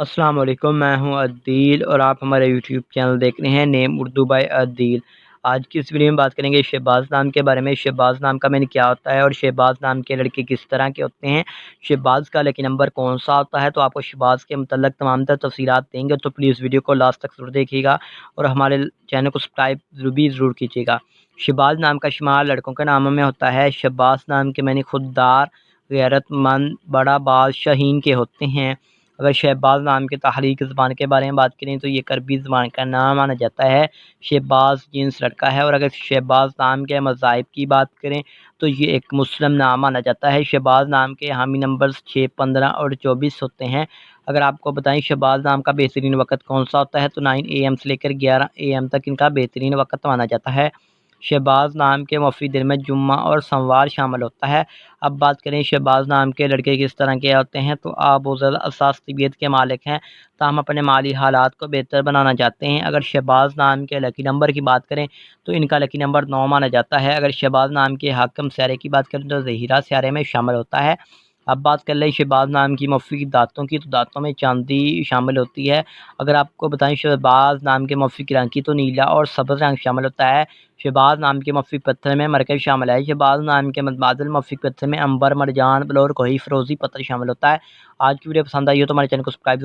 السلام علیکم، میں ہوں عدیل اور آپ ہمارے یوٹیوب چینل دیکھ رہے ہیں نیم اردو بائی عدیل۔ آج کی اس ویڈیو میں بات کریں گے شہباز نام کے بارے میں۔ شہباز نام کا معنی کیا ہوتا ہے اور شہباز نام کے لڑکے کس طرح کے ہوتے ہیں، شہباز کا لکی نمبر کون سا ہوتا ہے۔ تو آپ کو شہباز کے متعلق تمام تر تفصیلات دیں گے، تو پلیز ویڈیو کو لاسٹ تک ضرور دیکھیے گا اور ہمارے چینل کو سبسکرائب ضرور کیجیے گا۔ شہباز نام کا شمار لڑکوں کے ناموں میں ہوتا ہے۔ شہباز نام کے معنی خوددار، غیرت مند، بڑا باز، شاہین کے ہوتے ہیں۔ اگر شہباز نام کے تحریک زبان کے بارے میں بات کریں تو یہ عربی زبان کا نام مانا جاتا ہے۔ شہباز جنس لڑکا ہے، اور اگر شہباز نام کے مذاہب کی بات کریں تو یہ ایک مسلم نام مانا جاتا ہے۔ شہباز نام کے حامی نمبرز 6، 15 اور 24 ہوتے ہیں۔ اگر آپ کو بتائیں شہباز نام کا بہترین وقت کون سا ہوتا ہے تو 9 AM سے لے کر 11 AM تک ان کا بہترین وقت مانا جاتا ہے۔ شہباز نام کے مفی دن میں جمعہ اور سوموار شامل ہوتا ہے۔ اب بات کریں شہباز نام کے لڑکے کس طرح کے ہوتے ہیں، تو آپ بہت زیادہ حساس طبیعت کے مالک ہیں، تاہم اپنے مالی حالات کو بہتر بنانا چاہتے ہیں۔ اگر شہباز نام کے لکی نمبر کی بات کریں تو ان کا لکی نمبر 9 مانا جاتا ہے۔ اگر شہباز نام کے حاکم سیارے کی بات کریں تو ظہیرہ سیارے میں شامل ہوتا ہے۔ اب بات کر لیں شہباز نام کی مفی دانتوں کی، تو دانتوں میں چاندی شامل ہوتی ہے۔ اگر آپ کو بتائیں شہباز نام کے مفی رنگ کی، تو نیلا اور سبز رنگ شامل ہوتا ہے۔ شہباز نام کے مفی پتھر میں مرکز شامل ہے۔ شہباز نام کے متبادل مفی پتھر میں عنبر، مرجان، بلور، کوہی، فیروزی پتھر شامل ہوتا ہے۔ آج کی ویڈیو پسند آئی ہو تو ہمارے چینل کو سبسکرائب